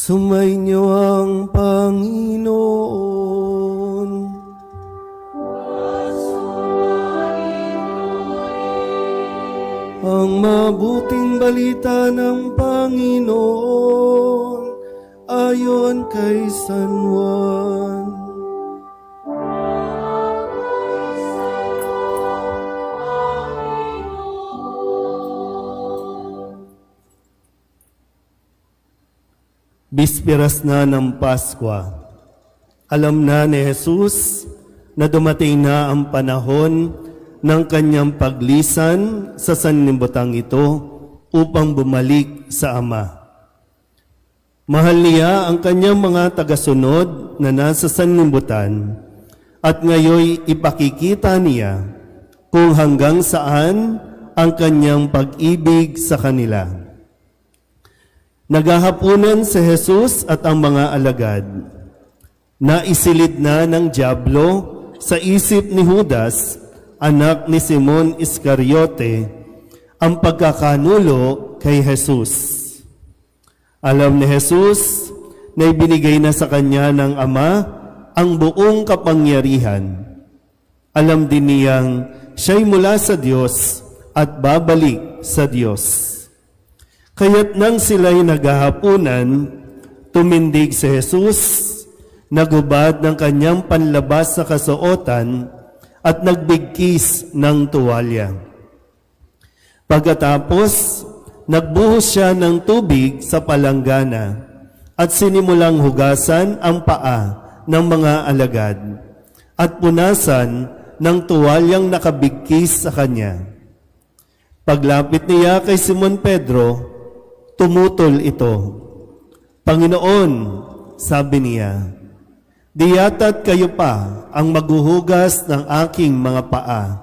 Sumainyo ang Panginoon. Ang mabuting balita ng Panginoon ayon kay San Juan. Bisperas na ng Pasko. Alam na ni Jesus na dumating na ang panahon ng kanyang paglisan sa sanlibutan ito upang bumalik sa Ama. Mahal niya ang kanyang mga tagasunod na nasa sanlibutan at ngayoy ipakikita niya kung hanggang saan ang kanyang pag-ibig sa kanila. Naghahapunan si Jesus at ang mga alagad. Naisilid na ng dyablo sa isip ni Judas, anak ni Simon Iscariote, ang pagkakanulo kay Jesus. Alam ni Jesus na ibinigay na sa kanya ng Ama ang buong kapangyarihan. Alam din niyang siya'y mula sa Diyos at babalik sa Diyos. Kaya't nang sila'y naghahapunan, tumindig si Jesus, nagubad ng kanyang panlabas sa kasuotan at nagbigkis ng tuwalya. Pagkatapos, nagbuhos siya ng tubig sa palanggana at sinimulang hugasan ang paa ng mga alagad at punasan ng tuwalyang nakabigkis sa kanya. Paglapit niya kay Simon Pedro, tumutol ito. Panginoon, sabi niya, di yata't kayo pa ang maghuhugas ng aking mga paa.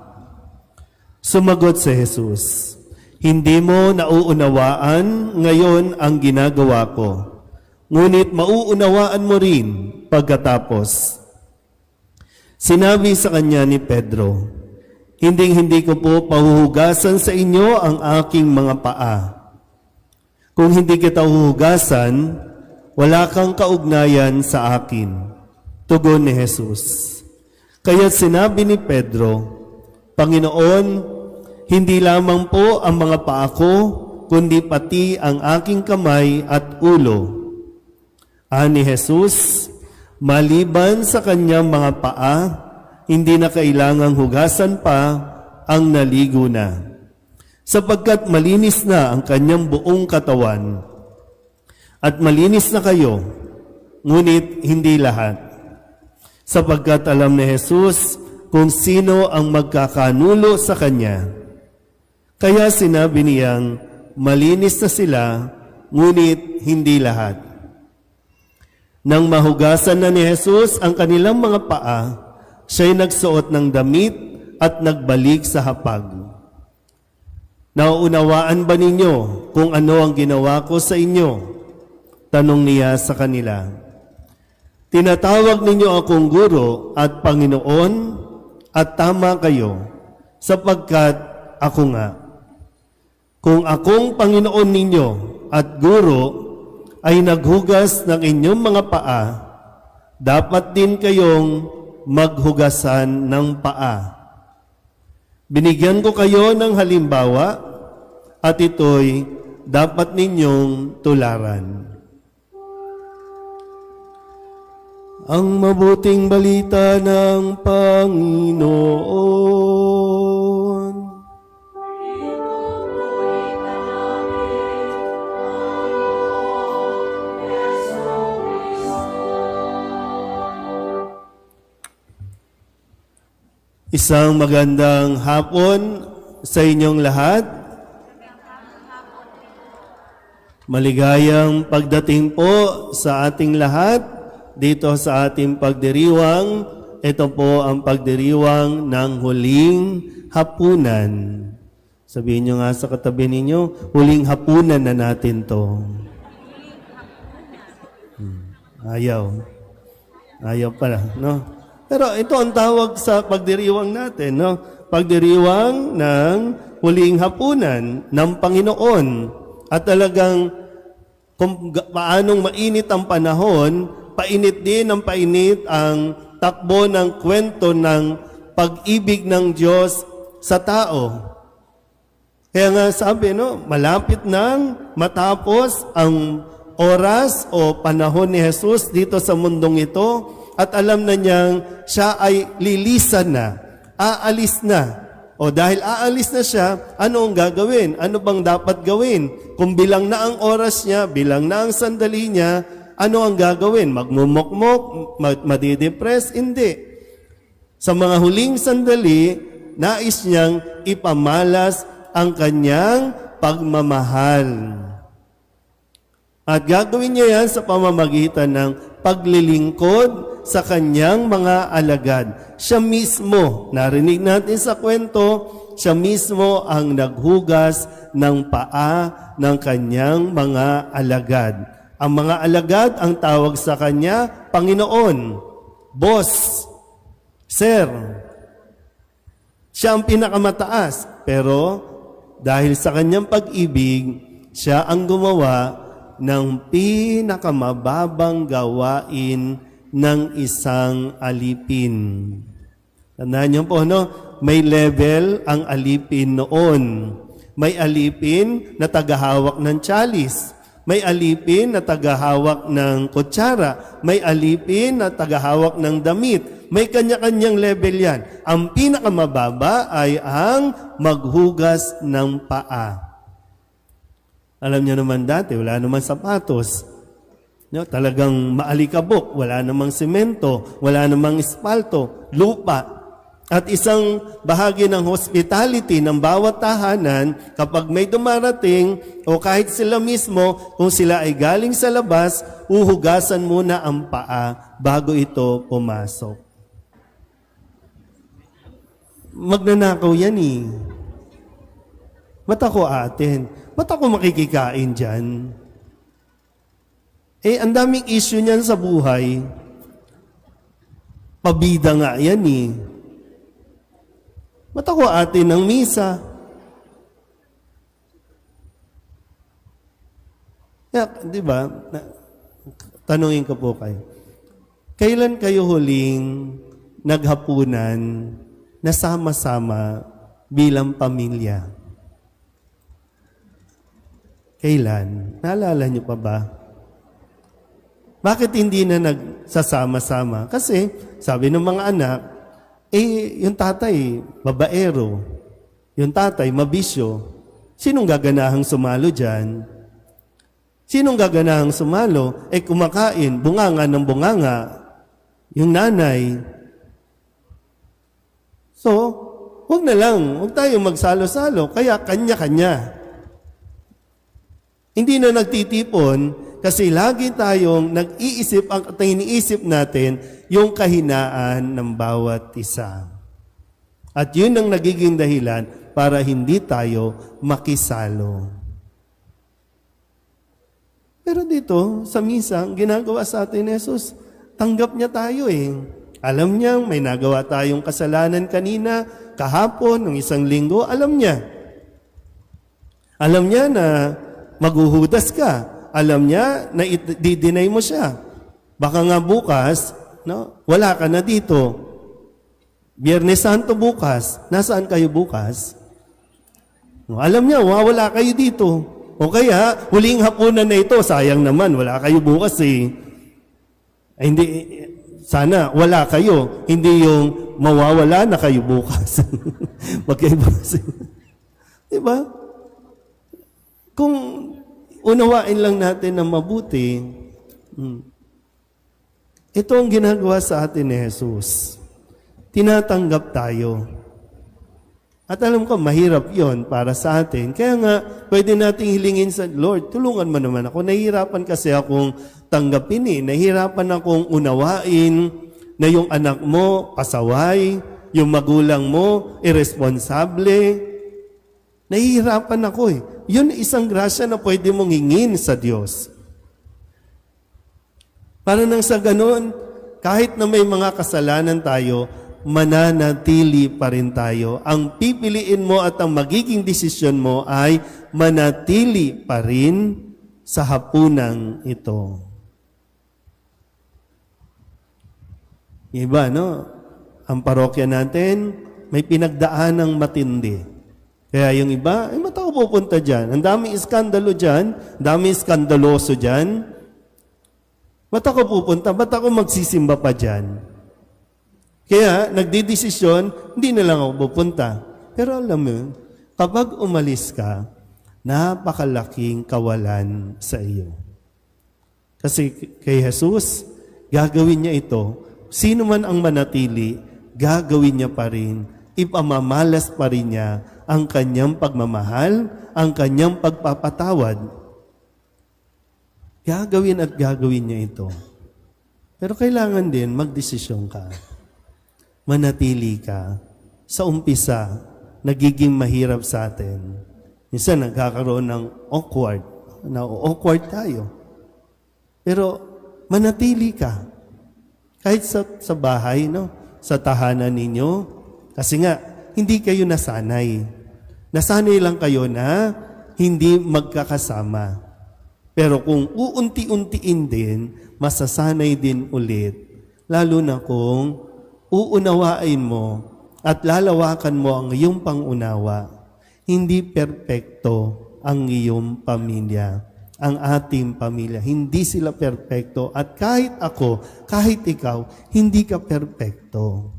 Sumagot si Jesus, hindi mo nauunawaan ngayon ang ginagawa ko, ngunit mauunawaan mo rin pagkatapos. Sinabi sa kanya ni Pedro, hindi ko po pahuhugasan sa inyo ang aking mga paa. Kung hindi kita huhugasan, wala kang kaugnayan sa akin. Tugon ni Jesus. Kaya't sinabi ni Pedro, Panginoon, hindi lamang po ang mga paa ko, kundi pati ang aking kamay at ulo. Ani Jesus, maliban sa kanyang mga paa, hindi na kailangang hugasan pa ang naligo na. Sapagkat malinis na ang kanyang buong katawan. At malinis na kayo, ngunit hindi lahat. Sapagkat alam ni Jesus kung sino ang magkakanulo sa kanya. Kaya sinabi niyang, malinis na sila, ngunit hindi lahat. Nang mahugasan na ni Jesus ang kanilang mga paa, siya'y nagsuot ng damit at nagbalik sa hapag. Nauunawaan ba ninyo kung ano ang ginawa ko sa inyo? Tanong niya sa kanila. Tinatawag ninyo akong guro at Panginoon at tama kayo, sapagkat ako nga. Kung akong Panginoon ninyo at guro ay naghugas ng inyong mga paa, dapat din kayong maghugasan ng paa. Binigyan ko kayo ng halimbawa at ito'y dapat ninyong tularan. Ang mabuting balita ng Panginoon. Isang magandang hapon sa inyong lahat. Maligayang pagdating po sa ating lahat dito sa ating pagdiriwang. Ito po ang pagdiriwang ng huling hapunan. Sabihin nyo nga sa katabi ninyo, huling hapunan na natin to. Ayaw. Ayaw pala, no? Pero ito ang tawag sa pagdiriwang natin, no? Pagdiriwang ng huling hapunan ng Panginoon. At talagang kung paanong mainit ang panahon, painit din ng painit ang takbo ng kwento ng pag-ibig ng Diyos sa tao. Kaya nga sabi, malapit nang matapos ang oras o panahon ni Jesus dito sa mundong ito at alam na niyang siya ay lilisan na, aalis na. O dahil aalis na siya, ano ang gagawin? Ano bang dapat gawin? Kung bilang na ang oras niya, bilang na ang sandali niya, ano ang gagawin? Magmumukmok? Madidepress? Hindi. Sa mga huling sandali, nais niyang ipamalas ang kanyang pagmamahal. At gagawin niya yan sa pamamagitan ng paglilingkod sa kanyang mga alagad. Siya mismo, narinig natin sa kwento, siya mismo ang naghugas ng paa ng kanyang mga alagad. Ang mga alagad ang tawag sa kanya, Panginoon, Boss, Sir. Siya ang pinakamataas, pero dahil sa kanyang pag-ibig, siya ang gumawa ng pinakamababang gawain ng isang alipin. Tandaan niyo po, may level ang alipin noon. May alipin na tagahawak ng tsalis. May alipin na tagahawak ng kutsara. May alipin na tagahawak ng damit. May kanya-kanyang level yan. Ang pinakamababa ay ang maghugas ng paa. Alam niyo naman dati, wala naman sapatos. Talagang maalikabok, wala namang semento, wala namang espalto, lupa. At isang bahagi ng hospitality ng bawat tahanan, kapag may dumarating o kahit sila mismo, kung sila ay galing sa labas, uhugasan muna ang paa bago ito pumasok. Magnanakaw yan eh. Ba't ako atin? Ba't ako makikikain dyan? Ang daming issue niyan sa buhay. Pabida nga yan eh. Ba't ako atin ng misa? Di ba? Tanungin ko po kayo. Kailan kayo huling naghapunan na sama-sama bilang pamilya? Kailan? Naalala niyo pa ba? Bakit hindi na nagsasama-sama? Kasi, sabi ng mga anak, yung tatay, babaero. Yung tatay, mabisyo. Sinong gaganahang sumalo dyan? Sinong gaganahang sumalo? Kumakain, bunganga ng bunganga. Yung nanay. So, huwag na lang. Huwag tayong magsalo-salo. Kaya kanya-kanya. Hindi na nagtitipon kasi lagi tayong nag-iisip, ang iniisip natin, yung kahinaan ng bawat isa. At yun ang nagiging dahilan para hindi tayo makisalo. Pero dito, sa misa, ang ginagawa sa atin ni Jesus, tanggap niya tayo eh. Alam niya, may nagawa tayong kasalanan kanina, kahapon, ng isang linggo, alam niya. Alam niya na maghuhudas ka. Alam niya na i-deny mo siya. Baka nga bukas, wala ka na dito. Biyernes Santo bukas, nasaan kayo bukas? Alam niya, wala kayo dito. O kaya, huling hapunan na ito, sayang naman, wala kayo bukas eh. Hindi, sana wala kayo, hindi yung mawawala na kayo bukas. Wag kayo bukas. Diba? Kung unawain lang natin na mabuti, ito ang ginagawa sa atin ni Jesus. Tinatanggap tayo. At alam ko, mahirap yon para sa atin. Kaya nga, pwede nating hilingin sa Lord, tulungan mo naman ako. Nahihirapan kasi akong tanggapin eh. Nahihirapan akong unawain na yung anak mo, pasaway, yung magulang mo, irresponsable. Nahihirapan ako eh. Yun isang grasya na pwede mong hingin sa Diyos. Para nang sa ganun, kahit na may mga kasalanan tayo, mananatili pa rin tayo. Ang pipiliin mo at ang magiging desisyon mo ay manatili pa rin sa hapunang ito. Iba, no? Ang parokya natin, may pinagdaanang matindi. Kaya yung iba, ba't ako pupunta dyan? Ang daming iskandalo dyan, daming iskandaloso dyan. Ba't ako pupunta? Ba't ako magsisimba pa dyan? Kaya, nagdidesisyon, hindi na lang ako pupunta. Pero alam mo, kapag umalis ka, napakalaking kawalan sa iyo. Kasi kay Jesus, gagawin niya ito. Sino man ang manatili, gagawin niya pa rin. Ipamamalas pa rin niya ang kanyang pagmamahal, ang kanyang pagpapatawad. Gagawin at gagawin niya ito. Pero kailangan din magdesisyon ka. Manatili ka. Sa umpisa, nagiging mahirap sa atin. Minsan nagkakaroon ng awkward. Na-awkward tayo. Pero manatili ka. Kahit sa bahay, no? Sa tahanan ninyo. Kasi nga, hindi kayo nasanay. Nasanay lang kayo na hindi magkakasama. Pero kung uunti-untiin din, masasanay din ulit. Lalo na kung uunawain mo at lalawakan mo ang iyong pangunawa. Hindi perpekto ang iyong pamilya, ang ating pamilya. Hindi sila perpekto. At kahit ako, kahit ikaw, hindi ka perpekto.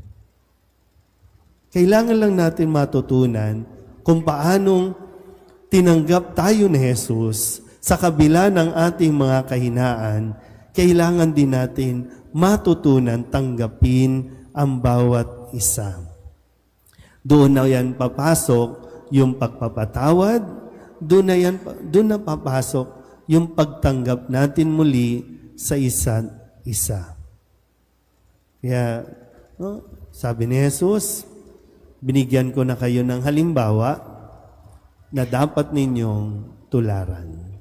Kailangan lang natin matutunan kung paanong tinanggap tayo ni Jesus sa kabila ng ating mga kahinaan. Kailangan din natin matutunan tanggapin ang bawat isa. Doon na yan papasok yung pagpapatawad, doon na papasok yung pagtanggap natin muli sa isa't isa. Kaya, sabi ni Jesus, binigyan ko na kayo ng halimbawa na dapat ninyong tularan.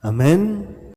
Amen?